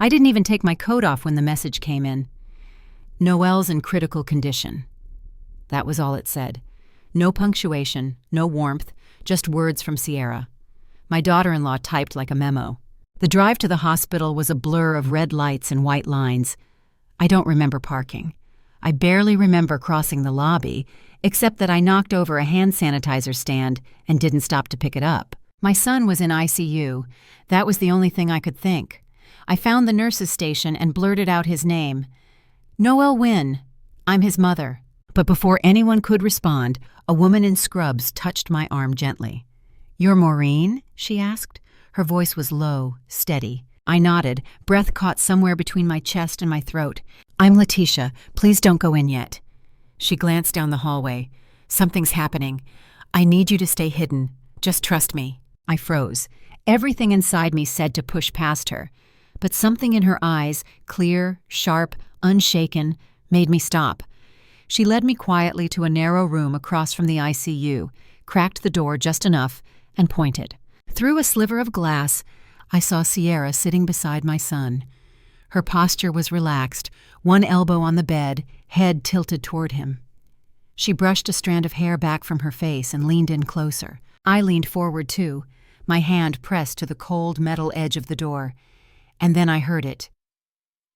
I didn't even take my coat off when the message came in. Noelle's in critical condition. That was all it said. No punctuation, no warmth, just words from Sierra. My daughter-in-law typed like a memo. The drive to the hospital was a blur of red lights and white lines. I don't remember parking. I barely remember crossing the lobby, except that I knocked over a hand sanitizer stand and didn't stop to pick it up. My son was in ICU. That was the only thing I could think. I found the nurse's station and blurted out his name. Noel Wynn. I'm his mother. But before anyone could respond, a woman in scrubs touched my arm gently. "You're Maureen?" she asked. Her voice was low, steady. I nodded, breath caught somewhere between my chest and my throat. "I'm Letitia. Please don't go in yet." She glanced down the hallway. "Something's happening. I need you to stay hidden. Just trust me." I froze. Everything inside me said to push past her. But something in her eyes, clear, sharp, unshaken, made me stop. She led me quietly to a narrow room across from the ICU, cracked the door just enough, and pointed. Through a sliver of glass, I saw Sierra sitting beside my son. Her posture was relaxed, one elbow on the bed, head tilted toward him. She brushed a strand of hair back from her face and leaned in closer. I leaned forward too, my hand pressed to the cold metal edge of the door. And then I heard it.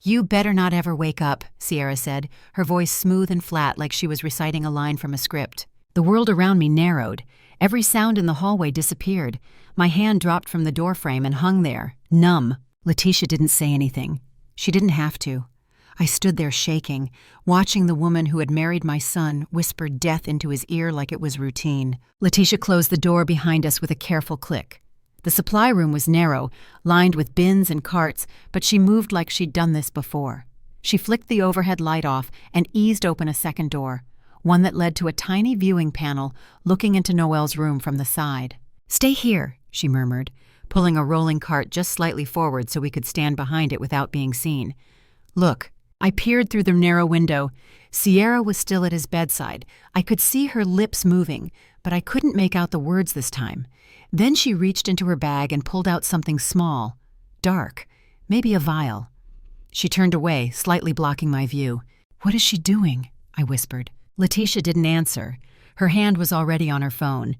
"You better not ever wake up," Sierra said, her voice smooth and flat like she was reciting a line from a script. The world around me narrowed. Every sound in the hallway disappeared. My hand dropped from the doorframe and hung there, numb. Letitia didn't say anything. She didn't have to. I stood there shaking, watching the woman who had married my son whisper death into his ear like it was routine. Letitia closed the door behind us with a careful click. The supply room was narrow, lined with bins and carts, but she moved like she'd done this before. She flicked the overhead light off and eased open a second door, one that led to a tiny viewing panel looking into Noelle's room from the side. "Stay here," she murmured, pulling a rolling cart just slightly forward so we could stand behind it without being seen. "Look." I peered through the narrow window. Sierra was still at his bedside. I could see her lips moving, but I couldn't make out the words this time. Then she reached into her bag and pulled out something small, dark, maybe a vial. She turned away, slightly blocking my view. "What is she doing?" I whispered. Letitia didn't answer. Her hand was already on her phone.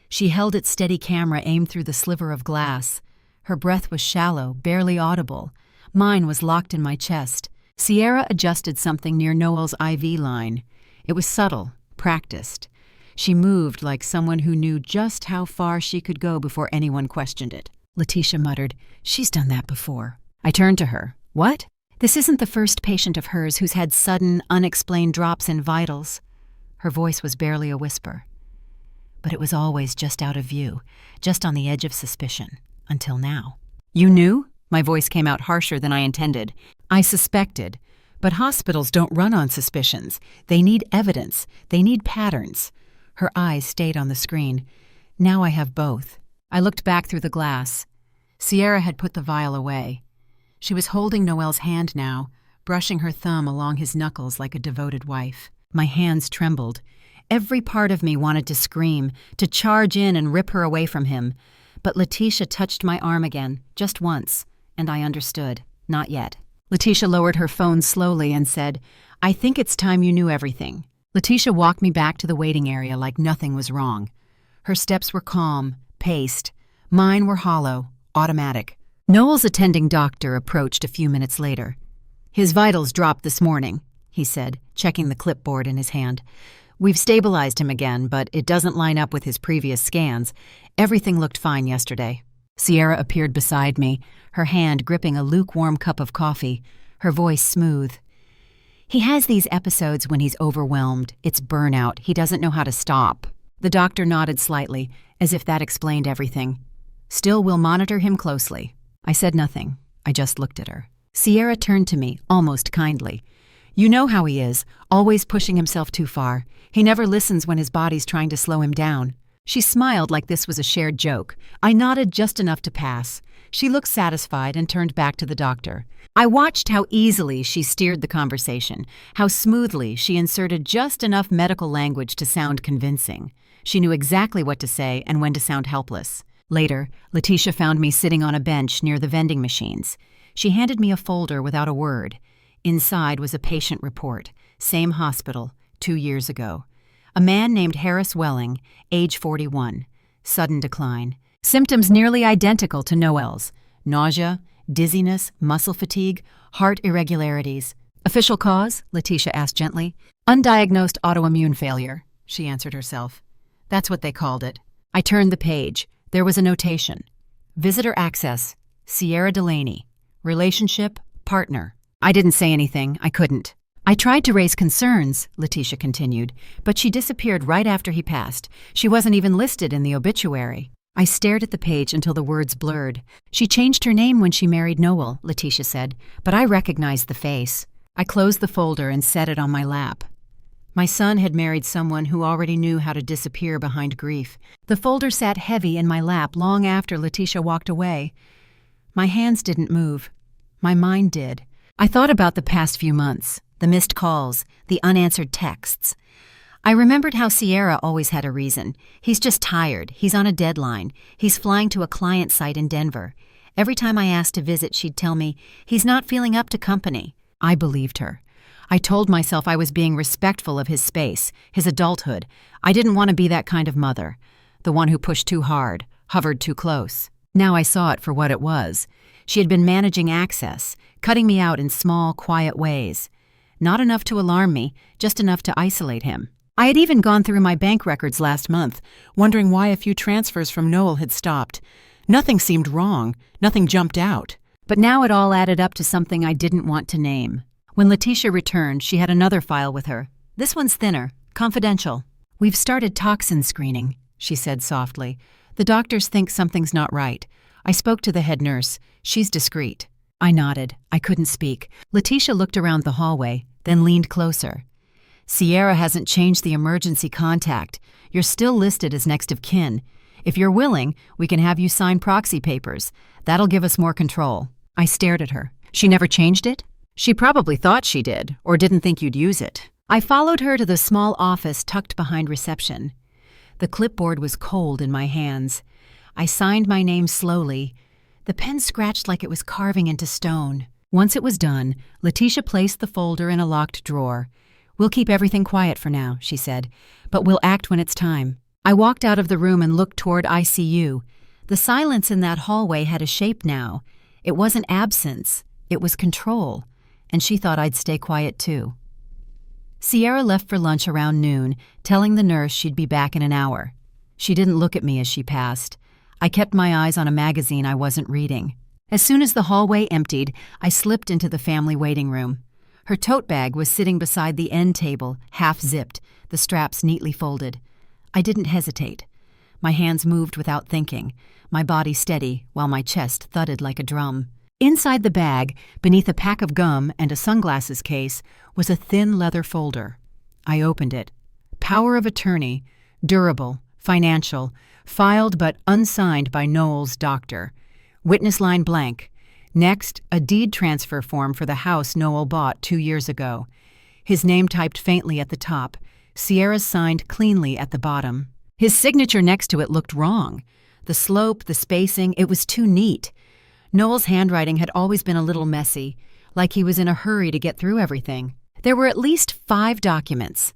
She held its steady camera aimed through the sliver of glass. Her breath was shallow, barely audible. Mine was locked in my chest. Sierra adjusted something near Noel's IV line. It was subtle, practiced. She moved like someone who knew just how far she could go before anyone questioned it. Letitia muttered, "She's done that before." I turned to her. "What?" "This isn't the first patient of hers who's had sudden, unexplained drops in vitals." Her voice was barely a whisper. But it was always just out of view, just on the edge of suspicion, until now. "You knew?" My voice came out harsher than I intended. "I suspected, but hospitals don't run on suspicions. They need evidence. They need patterns." Her eyes stayed on the screen. "Now I have both." I looked back through the glass. Sierra had put the vial away. She was holding Noelle's hand now, brushing her thumb along his knuckles like a devoted wife. My hands trembled. Every part of me wanted to scream, to charge in and rip her away from him. But Letitia touched my arm again, just once, and I understood. Not yet. Letitia lowered her phone slowly and said, "I think it's time you knew everything." Letitia walked me back to the waiting area like nothing was wrong. Her steps were calm, paced. Mine were hollow, automatic. Noel's attending doctor approached a few minutes later. "His vitals dropped this morning," he said, checking the clipboard in his hand. "We've stabilized him again, but it doesn't line up with his previous scans. Everything looked fine yesterday." Sierra appeared beside me, her hand gripping a lukewarm cup of coffee, her voice smooth. "He has these episodes when he's overwhelmed. It's burnout. He doesn't know how to stop." The doctor nodded slightly, as if that explained everything. "Still, we'll monitor him closely." I said nothing. I just looked at her. Sierra turned to me, almost kindly. "You know how he is, always pushing himself too far. He never listens when his body's trying to slow him down." She smiled like this was a shared joke. I nodded just enough to pass. She looked satisfied and turned back to the doctor. I watched how easily she steered the conversation, how smoothly she inserted just enough medical language to sound convincing. She knew exactly what to say and when to sound helpless. Later, Letitia found me sitting on a bench near the vending machines. She handed me a folder without a word. Inside was a patient report. Same hospital, 2 years ago. A man named Harris Welling, age 41. Sudden decline. Symptoms nearly identical to Noel's. Nausea, dizziness, muscle fatigue, heart irregularities. Official cause? Letitia asked gently. Undiagnosed autoimmune failure, she answered herself. That's what they called it. I turned the page. There was a notation. Visitor access, Sierra Delaney. Relationship, partner. I didn't say anything. I couldn't. I tried to raise concerns, Letitia continued, but she disappeared right after he passed. She wasn't even listed in the obituary. I stared at the page until the words blurred. She changed her name when she married Noel, Letitia said, but I recognized the face. I closed the folder and set it on my lap. My son had married someone who already knew how to disappear behind grief. The folder sat heavy in my lap long after Letitia walked away. My hands didn't move. My mind did. I thought about the past few months, the missed calls, the unanswered texts. I remembered how Sierra always had a reason. He's just tired. He's on a deadline. He's flying to a client site in Denver. Every time I asked to visit, she'd tell me, he's not feeling up to company. I believed her. I told myself I was being respectful of his space, his adulthood. I didn't want to be that kind of mother, the one who pushed too hard, hovered too close. Now I saw it for what it was. She had been managing access, cutting me out in small, quiet ways. Not enough to alarm me, just enough to isolate him. I had even gone through my bank records last month, wondering why a few transfers from Noel had stopped. Nothing seemed wrong. Nothing jumped out. But now it all added up to something I didn't want to name. When Letitia returned, she had another file with her. This one's thinner, confidential. We've started toxin screening, she said softly. The doctors think something's not right. I spoke to the head nurse. She's discreet. I nodded. I couldn't speak. Letitia looked around the hallway, then leaned closer. Sierra hasn't changed the emergency contact. You're still listed as next of kin. If you're willing, we can have you sign proxy papers. That'll give us more control. I stared at her. She never changed it? She probably thought she did, or didn't think you'd use it. I followed her to the small office tucked behind reception. The clipboard was cold in my hands. I signed my name slowly. The pen scratched like it was carving into stone. Once it was done, Letitia placed the folder in a locked drawer. We'll keep everything quiet for now, she said, but we'll act when it's time. I walked out of the room and looked toward ICU. The silence in that hallway had a shape now. It wasn't absence, it was control, and she thought I'd stay quiet too. Sierra left for lunch around noon, telling the nurse she'd be back in an hour. She didn't look at me as she passed. I kept my eyes on a magazine I wasn't reading. As soon as the hallway emptied, I slipped into the family waiting room. Her tote bag was sitting beside the end table, half-zipped, the straps neatly folded. I didn't hesitate. My hands moved without thinking, my body steady while my chest thudded like a drum. Inside the bag, beneath a pack of gum and a sunglasses case, was a thin leather folder. I opened it. Power of attorney, durable, financial, filed but unsigned by Noel's doctor. Witness line blank. Next, a deed transfer form for the house Noel bought 2 years ago. His name typed faintly at the top, Sierra's signed cleanly at the bottom. His signature next to it looked wrong. The slope, the spacing, it was too neat. Noel's handwriting had always been a little messy, like he was in a hurry to get through everything. There were at least 5 documents.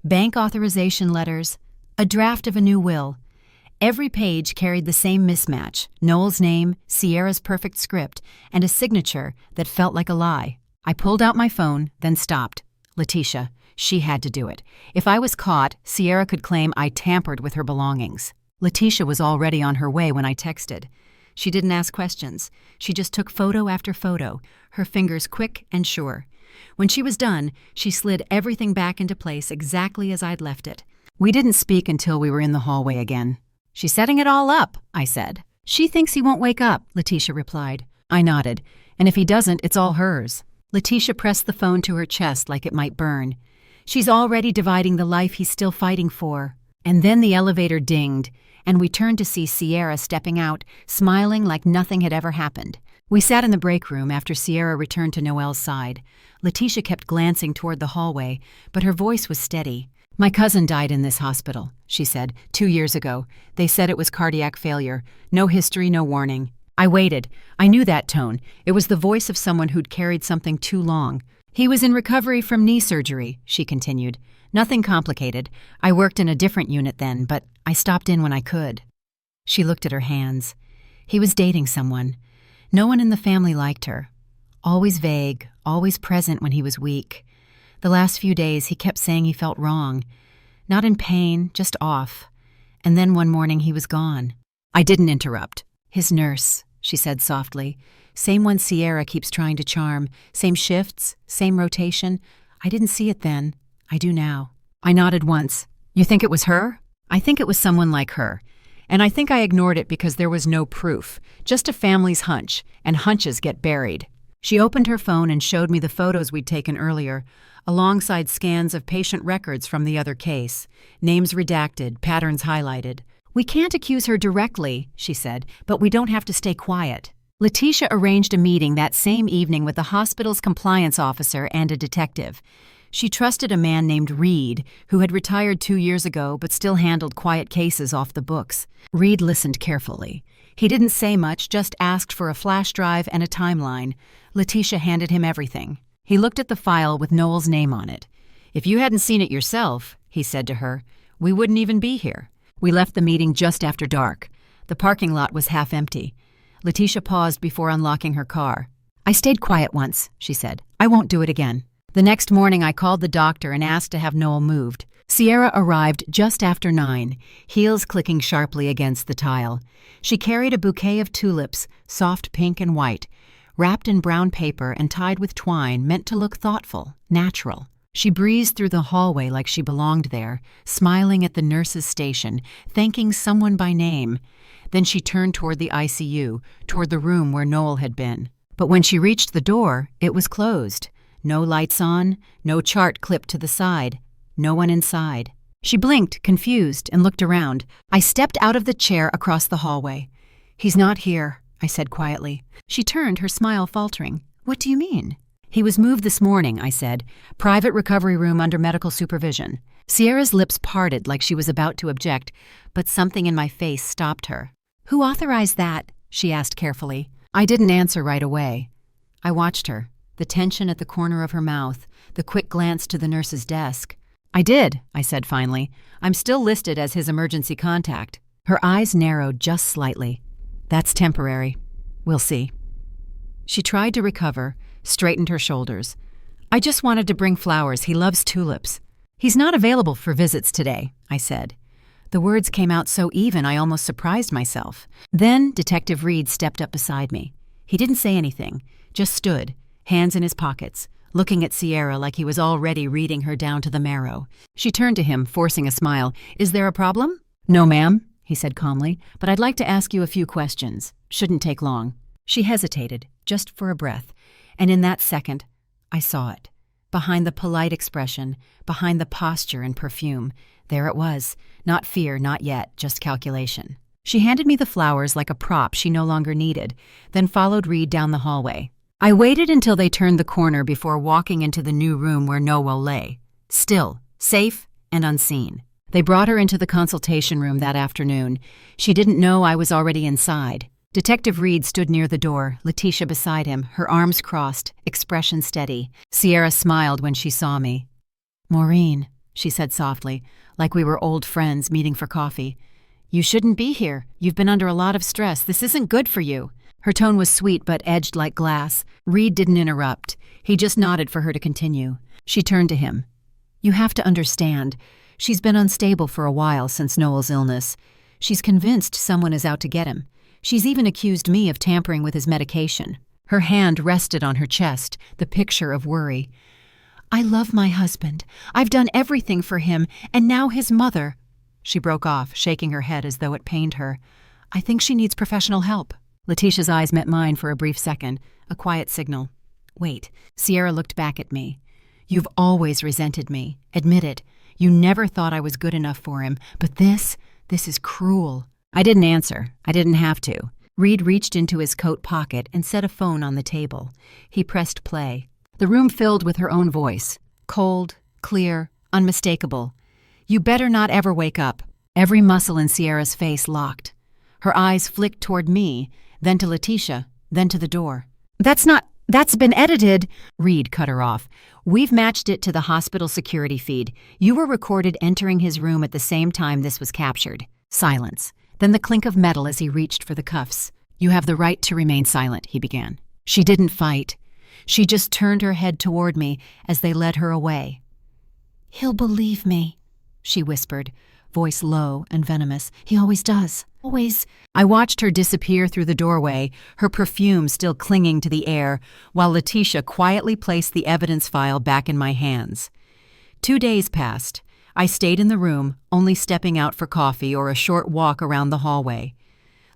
Bank authorization letters, a draft of a new will. Every page carried the same mismatch, Noel's name, Sierra's perfect script, and a signature that felt like a lie. I pulled out my phone, then stopped. Letitia, she had to do it. If I was caught, Sierra could claim I tampered with her belongings. Letitia was already on her way when I texted. She didn't ask questions. She just took photo after photo, her fingers quick and sure. When she was done, she slid everything back into place exactly as I'd left it. We didn't speak until we were in the hallway again. She's setting it all up, I said. She thinks he won't wake up, Letitia replied. I nodded. And if he doesn't, it's all hers. Letitia pressed the phone to her chest like it might burn. She's already dividing the life he's still fighting for. And then the elevator dinged, and we turned to see Sierra stepping out, smiling like nothing had ever happened. We sat in the break room after Sierra returned to Noel's side. Letitia kept glancing toward the hallway, but her voice was steady. My cousin died in this hospital, she said, 2 years ago. They said it was cardiac failure. No history, no warning. I waited. I knew that tone. It was the voice of someone who'd carried something too long. He was in recovery from knee surgery, she continued. Nothing complicated. I worked in a different unit then, but I stopped in when I could. She looked at her hands. He was dating someone. No one in the family liked her. Always vague, always present when he was weak. The last few days he kept saying he felt wrong. Not in pain, just off. And then one morning he was gone. I didn't interrupt. His nurse, she said softly. Same one Sierra keeps trying to charm. Same shifts, same rotation. I didn't see it then. I do now. I nodded once. You think it was her? I think it was someone like her. And I think I ignored it because there was no proof. Just a family's hunch, and hunches get buried. She opened her phone and showed me the photos we'd taken earlier, alongside scans of patient records from the other case. Names redacted, patterns highlighted. We can't accuse her directly, she said, but we don't have to stay quiet. Letitia arranged a meeting that same evening with the hospital's compliance officer and a detective. She trusted a man named Reed, who had retired 2 years ago but still handled quiet cases off the books. Reed listened carefully. He didn't say much, just asked for a flash drive and a timeline. Letitia handed him everything. He looked at the file with Noel's name on it. If you hadn't seen it yourself, he said to her, we wouldn't even be here. We left the meeting just after dark. The parking lot was half empty. Letitia paused before unlocking her car. I stayed quiet once, she said. I won't do it again. The next morning I called the doctor and asked to have Noel moved. Sierra arrived just after 9, heels clicking sharply against the tile. She carried a bouquet of tulips, soft pink and white, wrapped in brown paper and tied with twine meant to look thoughtful, natural. She breezed through the hallway like she belonged there, smiling at the nurse's station, thanking someone by name. Then she turned toward the ICU, toward the room where Noel had been. But when she reached the door, it was closed. No lights on, no chart clipped to the side, no one inside. She blinked, confused, and looked around. I stepped out of the chair across the hallway. He's not here, I said quietly. She turned, her smile faltering. What do you mean? He was moved this morning, I said. Private recovery room under medical supervision. Sierra's lips parted like she was about to object, but something in my face stopped her. Who authorized that? She asked carefully. I didn't answer right away. I watched her, the tension at the corner of her mouth, the quick glance to the nurse's desk. I did, I said finally. I'm still listed as his emergency contact. Her eyes narrowed just slightly. That's temporary. We'll see. She tried to recover, straightened her shoulders. I just wanted to bring flowers. He loves tulips. He's not available for visits today, I said. The words came out so even I almost surprised myself. Then Detective Reed stepped up beside me. He didn't say anything, just stood, hands in his pockets, looking at Sierra like he was already reading her down to the marrow. She turned to him, forcing a smile. Is there a problem? No, ma'am, he said calmly, but I'd like to ask you a few questions. Shouldn't take long. She hesitated, just for a breath, and in that second, I saw it. Behind the polite expression, behind the posture and perfume, there it was. Not fear, not yet, just calculation. She handed me the flowers like a prop she no longer needed, then followed Reed down the hallway. I waited until they turned the corner before walking into the new room where Noel lay. Still, safe and unseen. They brought her into the consultation room that afternoon. She didn't know I was already inside. Detective Reed stood near the door, Letitia beside him, her arms crossed, expression steady. Sierra smiled when she saw me. Maureen, she said softly, like we were old friends meeting for coffee. You shouldn't be here. You've been under a lot of stress. This isn't good for you. Her tone was sweet but edged like glass. Reed didn't interrupt. He just nodded for her to continue. She turned to him. You have to understand. She's been unstable for a while since Noel's illness. She's convinced someone is out to get him. She's even accused me of tampering with his medication. Her hand rested on her chest, the picture of worry. I love my husband. I've done everything for him, and now his mother. She broke off, shaking her head as though it pained her. I think she needs professional help. Letitia's eyes met mine for a brief second, a quiet signal. Wait. Sierra looked back at me. You've always resented me. Admit it. You never thought I was good enough for him, but this is cruel. I didn't answer. I didn't have to. Reed reached into his coat pocket and set a phone on the table. He pressed play. The room filled with her own voice. Cold, clear, unmistakable. You better not ever wake up. Every muscle in Sierra's face locked. Her eyes flicked toward me, then to Letitia, then to the door. That's been edited, Reed cut her off. We've matched it to the hospital security feed. You were recorded entering his room at the same time this was captured. Silence. Then the clink of metal as he reached for the cuffs. You have the right to remain silent, he began. She didn't fight. She just turned her head toward me as they led her away. He'll believe me, she whispered, voice low and venomous. He always does. Always. I watched her disappear through the doorway, her perfume still clinging to the air, while Letitia quietly placed the evidence file back in my hands. 2 days passed. I stayed in the room, only stepping out for coffee or a short walk around the hallway.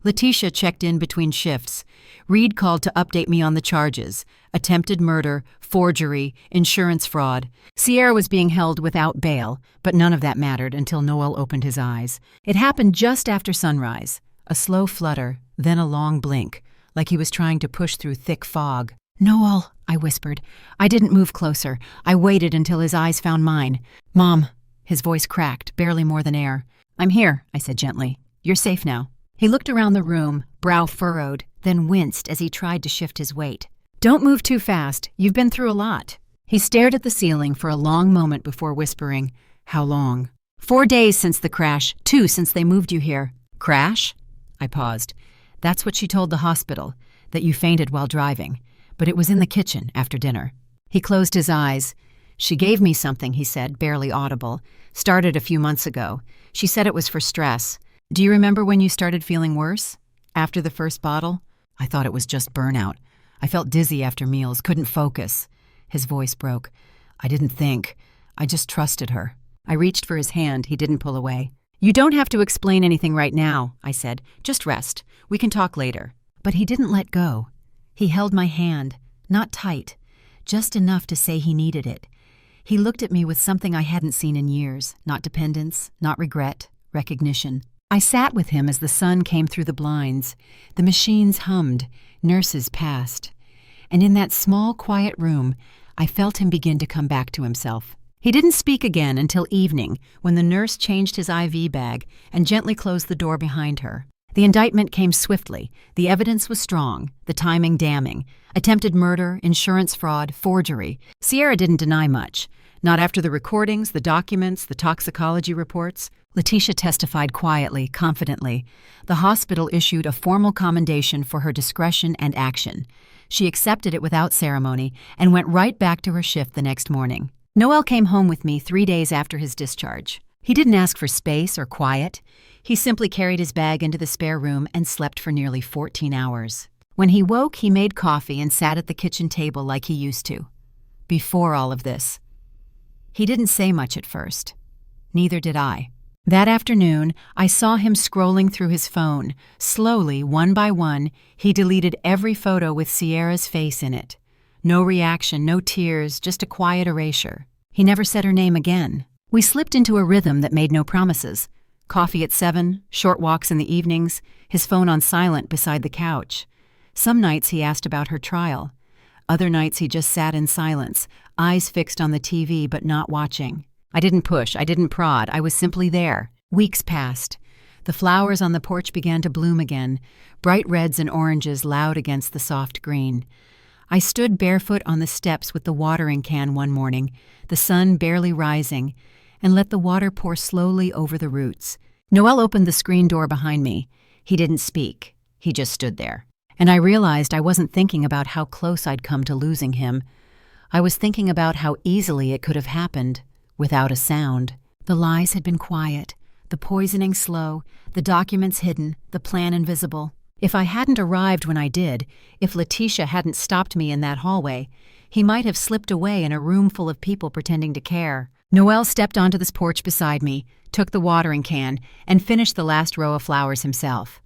Letitia checked in between shifts. Reed called to update me on the charges: attempted murder, forgery, insurance fraud. Sierra was being held without bail, but none of that mattered until Noel opened his eyes. It happened just after sunrise. A slow flutter, then a long blink, like he was trying to push through thick fog. Noel, I whispered. I didn't move closer. I waited until his eyes found mine. Mom, his voice cracked, barely more than air. I'm here, I said gently. You're safe now. He looked around the room, brow furrowed, then winced as he tried to shift his weight. Don't move too fast. You've been through a lot. He stared at the ceiling for a long moment before whispering, How long? 4 days since the crash, 2 since they moved you here. Crash? I paused. That's what she told the hospital, that you fainted while driving. But it was in the kitchen after dinner. He closed his eyes. She gave me something, he said, barely audible. Started a few months ago. She said it was for stress. Do you remember when you started feeling worse? After the first bottle? I thought it was just burnout. I felt dizzy after meals, couldn't focus. His voice broke. I didn't think. I just trusted her. I reached for his hand. He didn't pull away. You don't have to explain anything right now, I said. Just rest. We can talk later. But he didn't let go. He held my hand, not tight, just enough to say he needed it. He looked at me with something I hadn't seen in years, not dependence, not regret, recognition. I sat with him as the sun came through the blinds. The machines hummed, nurses passed. And in that small, quiet room, I felt him begin to come back to himself. He didn't speak again until evening, when the nurse changed his IV bag and gently closed the door behind her. The indictment came swiftly. The evidence was strong, the timing damning. Attempted murder, insurance fraud, forgery. Sierra didn't deny much. Not after the recordings, the documents, the toxicology reports. Letitia testified quietly, confidently. The hospital issued a formal commendation for her discretion and action. She accepted it without ceremony and went right back to her shift the next morning. Noel came home with me 3 days after his discharge. He didn't ask for space or quiet. He simply carried his bag into the spare room and slept for nearly 14 hours. When he woke, he made coffee and sat at the kitchen table like he used to. Before all of this. He didn't say much at first. Neither did I. That afternoon, I saw him scrolling through his phone. Slowly, one by one, he deleted every photo with Sierra's face in it. No reaction, no tears, just a quiet erasure. He never said her name again. We slipped into a rhythm that made no promises. Coffee at 7, short walks in the evenings, his phone on silent beside the couch. Some nights he asked about her trial. Other nights he just sat in silence, eyes fixed on the TV but not watching. I didn't push, I didn't prod, I was simply there. Weeks passed. The flowers on the porch began to bloom again, bright reds and oranges loud against the soft green. I stood barefoot on the steps with the watering can one morning, the sun barely rising, and let the water pour slowly over the roots. Noel opened the screen door behind me. He didn't speak. He just stood there. And I realized I wasn't thinking about how close I'd come to losing him. I was thinking about how easily it could have happened, without a sound. The lies had been quiet, the poisoning slow, the documents hidden, the plan invisible. If I hadn't arrived when I did, if Letitia hadn't stopped me in that hallway, he might have slipped away in a room full of people pretending to care. Noel stepped onto this porch beside me, took the watering can, and finished the last row of flowers himself.